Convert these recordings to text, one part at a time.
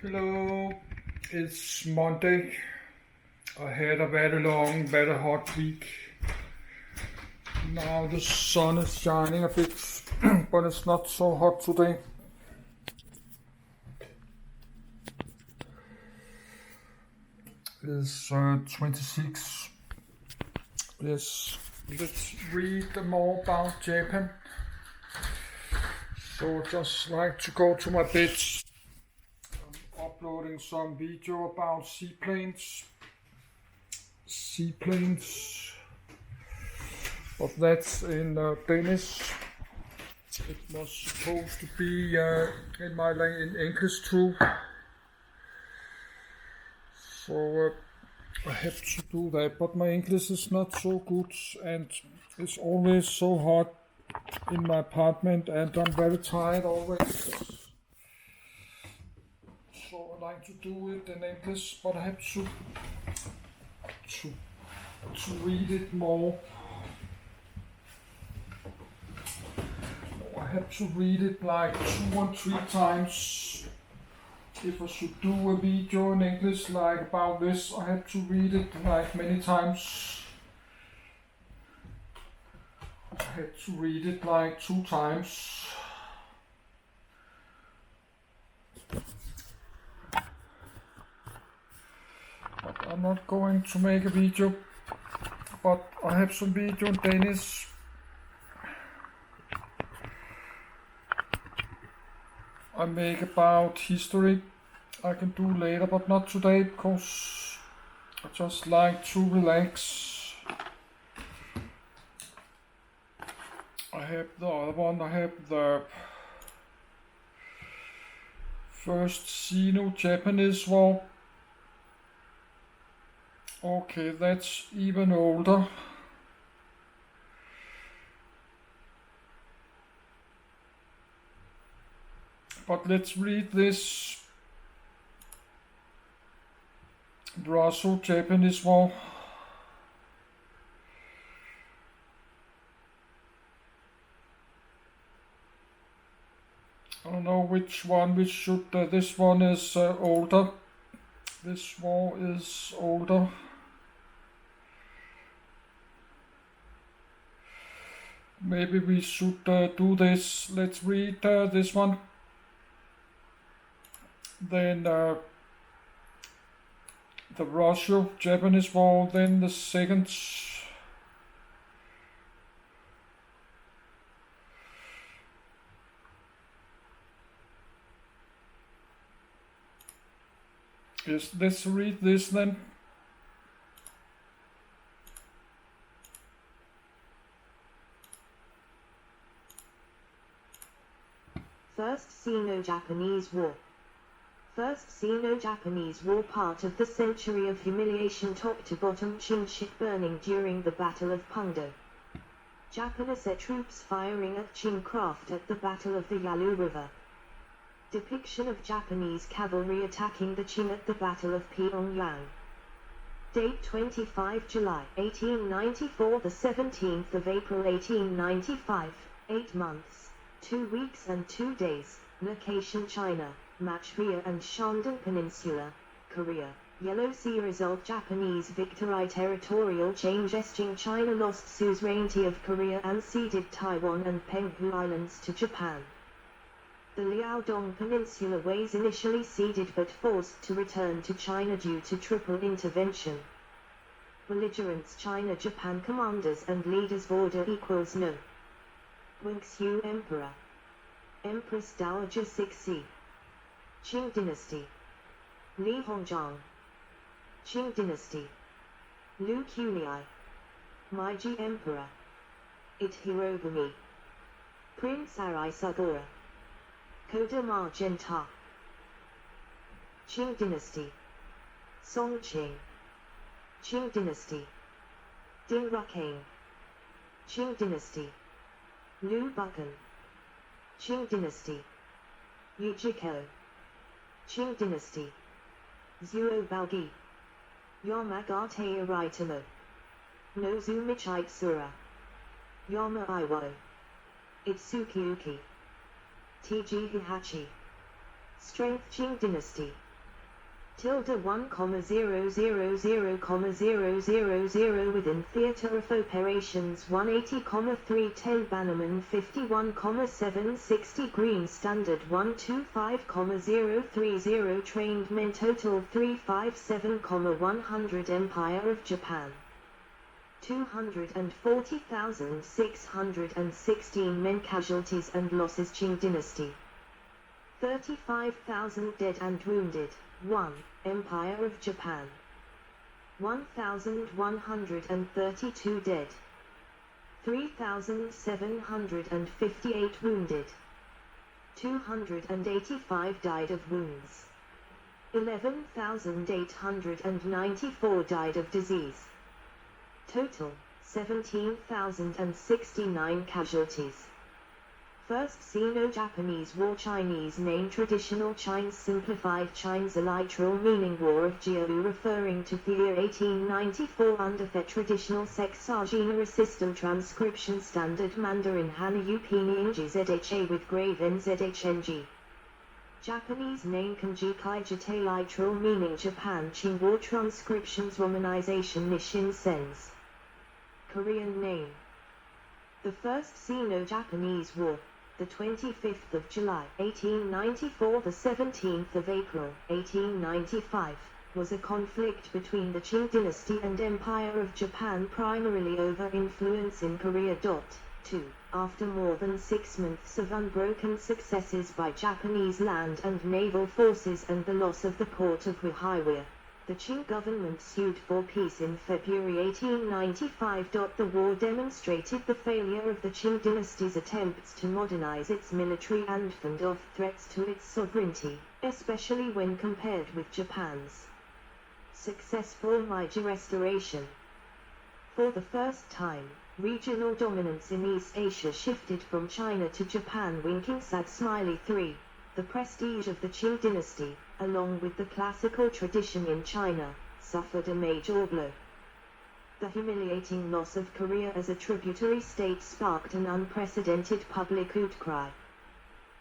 Hello, it's Monday. I had a very long, very hot week. Now the sun is shining a bit, but it's not so hot today. It's 26. Let's read more about Japan. So just like to go to my bed. I'm uploading some video about seaplanes. But that's in Danish. It was supposed to be in my in English too. So I have to do that, but my English is not so good and it's always so hot in my apartment and I'm very tired always. So I like to do it in English, but I have to read it more. I have to read it like 2 or 3 times. If I should do a video in English like about this, I have to read it like many times. I had to read it like 2 times. But I'm not going to make a video, but I have some video in Danish. I make about history. I can do later, but not today because I just like to relax. I have the other one. I have the first Sino-Japanese war. Okay, that's even older. But let's read this Russo-Japanese war. I don't know which one we should. This one is older. This war is older. Maybe we should do this. Let's read this one. Then the Russo-Japanese war, then the second. Yes, let's read this then. First Sino-Japanese War. First Sino-Japanese War, part of the century of humiliation top to bottom Qing ship burning during the Battle of Pungdo. Japanese troops firing at Qing craft at the Battle of the Yalu River. Depiction of Japanese cavalry attacking the Qing at the Battle of Pyongyang. Date 25 July 1894, the 17th of April 1895, 8 months, 2 weeks and 2 days, location China, Manchuria and Shandong Peninsula, Korea. Yellow Sea result, Japanese victory, territorial change. Qing China lost suzerainty of Korea and ceded Taiwan and Penghu Islands to Japan. The Liaodong Peninsula was initially ceded but forced to return to China due to triple intervention. Belligerents China-Japan commanders and leaders order equals no. Wengxiu Emperor. Empress Dowager 6C. Qing Dynasty. Li Hongzhang. Qing Dynasty. Lu Qunai. Meiji Emperor. It Hirogami. Prince Arai Koda Magenta. Qing Dynasty. Songqing. Qing Dynasty. Ding Ruqing. Qing Dynasty. Lu Buchan. Qing Dynasty. Yujiko. Qing Dynasty. Zuo Baogi. Yamagata Araitamo. Nozu Michitsura. Yama Iwo. Itsuki Uki. T.G. Hihachi. Strength Qing Dynasty. 1,000,000 within Theatre of Operations 180,310 Bannerman 51,760 Green Standard 125,030 Trained Men Total 357,100 Empire of Japan 240,616 men casualties and losses Qing Dynasty 35,000 dead and wounded 1. Empire of Japan 1,132 dead 3,758 wounded 285 died of wounds 11,894 died of disease Total 17,069 casualties First Sino-Japanese War Chinese name Traditional Chinese Simplified Chinese a literal meaning War of Jiu referring to the year 1894 under the Traditional Sexagena System Transcription Standard Mandarin Hanu Pinyin GZHA with grave NZHNG Japanese name Kanji Kaijite literal meaning Japan Qing War Transcriptions Romanization Nishin Sens Korean name The First Sino-Japanese War the 25th of July 1894 the 17th of April 1895 was a conflict between the Qing dynasty and Empire of Japan primarily over influence in Korea. 2. After more than 6 months of unbroken successes by Japanese land and naval forces and the loss of the port of Waihiwa, the Qing government sued for peace in February 1895. The war demonstrated the failure of the Qing dynasty's attempts to modernize its military and fend off threats to its sovereignty, especially when compared with Japan's successful Meiji restoration. For the first time, regional dominance in East Asia shifted from China to Japan. Winking sad smiley 3. The prestige of the Qing dynasty, along with the classical tradition in China, suffered a major blow. The humiliating loss of Korea as a tributary state sparked an unprecedented public outcry.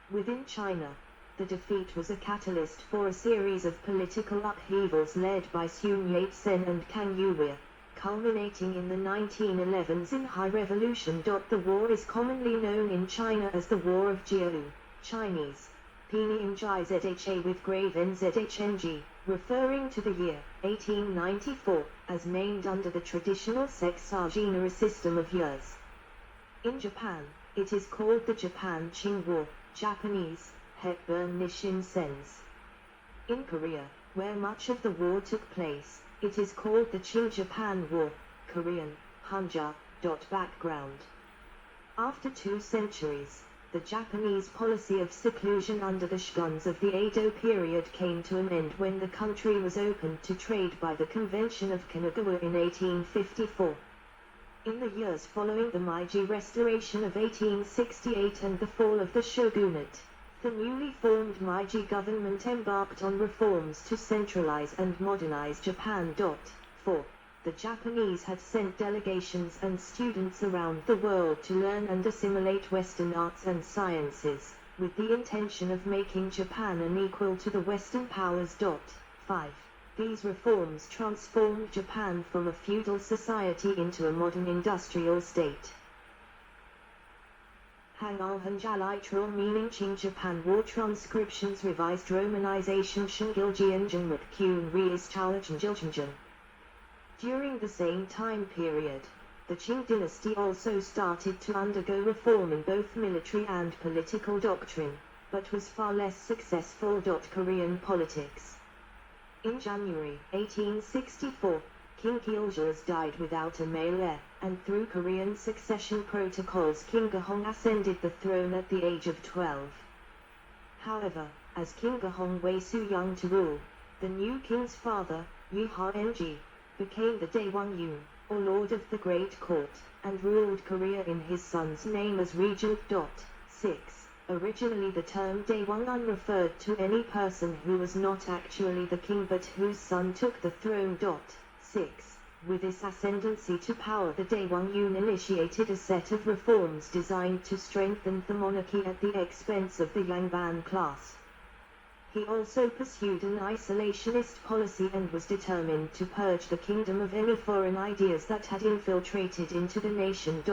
Within China, the defeat was a catalyst for a series of political upheavals led by Sun Yat-sen and Kang Youwei, culminating in the 1911 Xinhai Revolution. The war is commonly known in China as the War of Jiu, Chinese Pinyin ZHA with grave NZHNG, referring to the year 1894, as named under the traditional sexagena system of years. In Japan, it is called the Japan-Qing War, Japanese, Hepburn Nishin Sens. In Korea, where much of the war took place, it is called the Qing-Japan War, Korean, Hanja. Background. After 2 centuries, the Japanese policy of seclusion under the shoguns of the Edo period came to an end when the country was opened to trade by the Convention of Kanagawa in 1854. In the years following the Meiji Restoration of 1868 and the fall of the shogunate, the newly formed Meiji government embarked on reforms to centralize and modernize Japan. 4. The Japanese had sent delegations and students around the world to learn and assimilate Western arts and sciences, with the intention of making Japan an equal to the Western powers. 5. These reforms transformed Japan from a feudal society into a modern industrial state. Hanal Hanja literal meaning Qing Japan War transcriptions revised romanization Shingiljianjin Mukkyun Reis Chaojinjiljinjin. During the same time period, the Qing dynasty also started to undergo reform in both military and political doctrine, but was far less successful. Korean politics. In January 1864, King Gyeoljus died without a male heir, and through Korean succession protocols King Gahong ascended the throne at the age of 12. However, as King Gahong way too young to rule, the new king's father, Yu Ha-ng, became the Daewon-yun, or Lord of the Great Court, and ruled Korea in his son's name as regent. 6. Originally the term Daewon-un referred to any person who was not actually the king but whose son took the throne. 6. With this ascendancy to power, the Daewon-yun initiated a set of reforms designed to strengthen the monarchy at the expense of the Yangban class. He also pursued an isolationist policy and was determined to purge the kingdom of any foreign ideas that had infiltrated into the nation.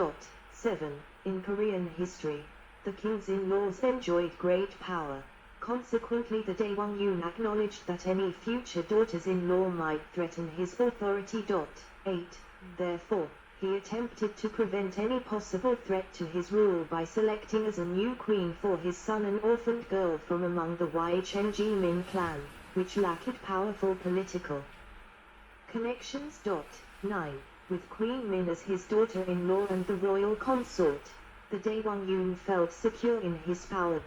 7. In Korean history, the kings-in-laws enjoyed great power. Consequently, the Daewongun acknowledged that any future daughters-in-law might threaten his authority. 8. Therefore, he attempted to prevent any possible threat to his rule by selecting as a new queen for his son an orphaned girl from among the Min clan, which lacked powerful political connections. 9. With Queen Min as his daughter-in-law and the royal consort, the Daewongun felt secure in his power.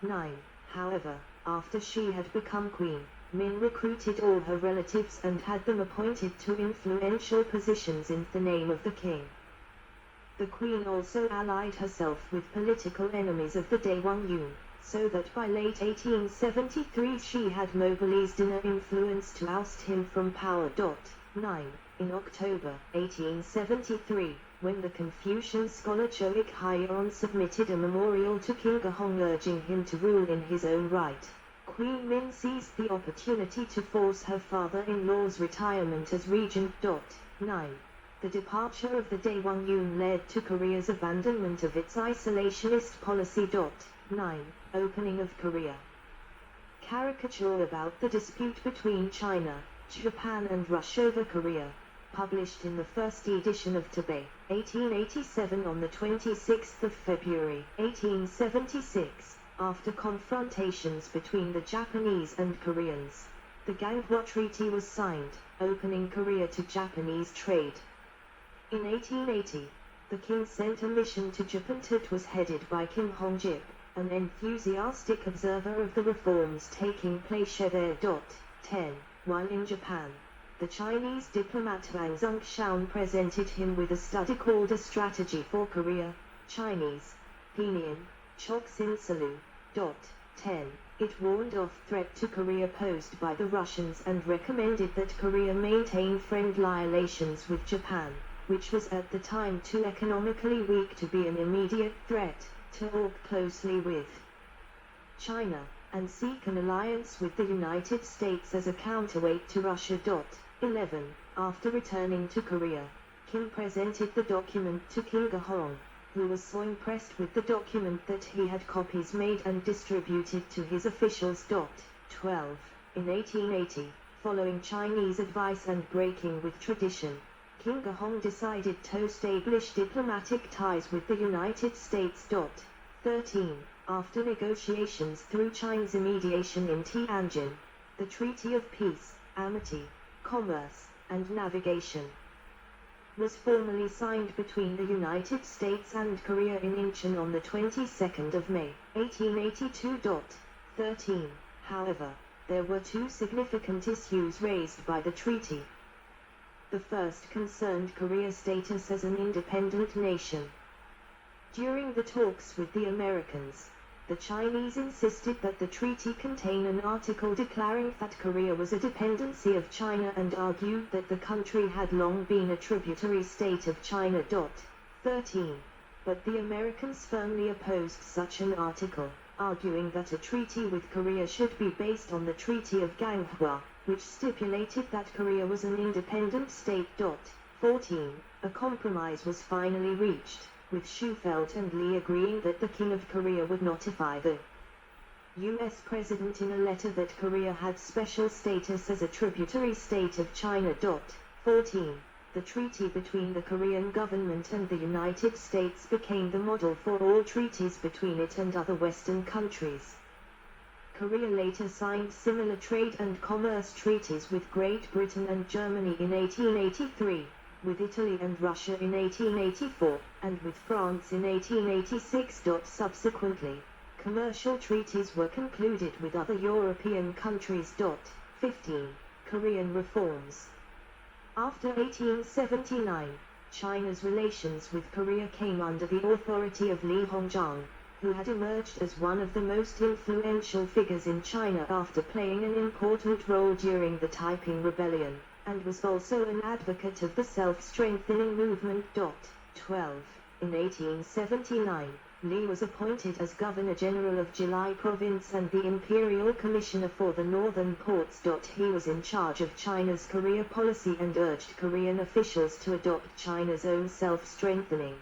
9. However, after she had become queen, Min recruited all her relatives and had them appointed to influential positions in the name of the king. The queen also allied herself with political enemies of the Daewongun, so that by late 1873 she had mobilized inner influence to oust him from power. 9. In October 1873, when the Confucian scholar Choik Hyeon submitted a memorial to King Gahong urging him to rule in his own right, Queen Min seized the opportunity to force her father-in-law's retirement as regent. 9. The departure of the Daewongun led to Korea's abandonment of its isolationist policy. 9. Opening of Korea. Caricature about the dispute between China, Japan and Russia over Korea, published in the first edition of Taipei, 1887 on the 26th of February, 1876. After confrontations between the Japanese and Koreans, the Ganghwa Treaty was signed, opening Korea to Japanese trade. In 1880, the king sent a mission to Japan. It was headed by Kim Hong-jip, an enthusiastic observer of the reforms taking place there. 10. While in Japan, the Chinese diplomat Wang Zhongshan presented him with a study called A Strategy for Korea, Chinese, Pinyin, Choksin Salu. 10. It warned of threat to Korea posed by the Russians and recommended that Korea maintain friendly relations with Japan, which was at the time too economically weak to be an immediate threat, to work closely with China, and seek an alliance with the United States as a counterweight to Russia. 11. After returning to Korea, Kim presented the document to King Gahong, who was so impressed with the document that he had copies made and distributed to his officials. 12. In 1880, following Chinese advice and breaking with tradition, King Gahong decided to establish diplomatic ties with the United States. 13. After negotiations through China's mediation in Tianjin, the Treaty of Peace, Amity, Commerce, and Navigation was formally signed between the United States and Korea in Incheon on the 22nd of May, 1882. 13. However, there were two significant issues raised by the treaty. The first concerned Korea's status as an independent nation. During the talks with the Americans, the Chinese insisted that the treaty contain an article declaring that Korea was a dependency of China and argued that the country had long been a tributary state of China. 13. But the Americans firmly opposed such an article, arguing that a treaty with Korea should be based on the Treaty of Ganghwa, which stipulated that Korea was an independent state. 14. A compromise was finally reached, with Shufelt and Lee agreeing that the King of Korea would notify the U.S. President in a letter that Korea had special status as a tributary state of China. 14. The treaty between the Korean government and the United States became the model for all treaties between it and other Western countries. Korea later signed similar trade and commerce treaties with Great Britain and Germany in 1883. With Italy and Russia in 1884, and with France in 1886. Subsequently, commercial treaties were concluded with other European countries. 15. Korean reforms. After 1879, China's relations with Korea came under the authority of Li Hongzhang, who had emerged as one of the most influential figures in China after playing an important role during the Taiping Rebellion, and was also an advocate of the self-strengthening movement. 12. In 1879, Li was appointed as Governor General of Jilai Province and the Imperial Commissioner for the Northern Ports. He was in charge of China's Korea policy and urged Korean officials to adopt China's own self-strengthening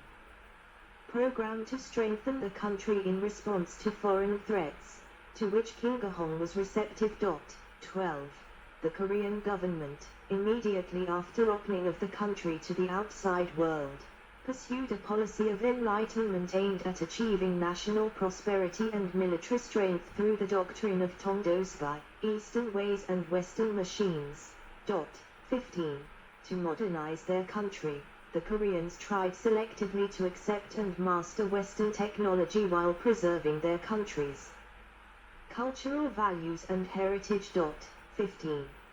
program to strengthen the country in response to foreign threats, to which Kim Ga-hong was receptive. 12. The Korean government, immediately after opening of the country to the outside world, pursued a policy of enlightenment aimed at achieving national prosperity and military strength through the doctrine of Tongdo Sky, Eastern ways and Western machines. 15. To modernize their country, the Koreans tried selectively to accept and master Western technology while preserving their country's cultural values and heritage. 15.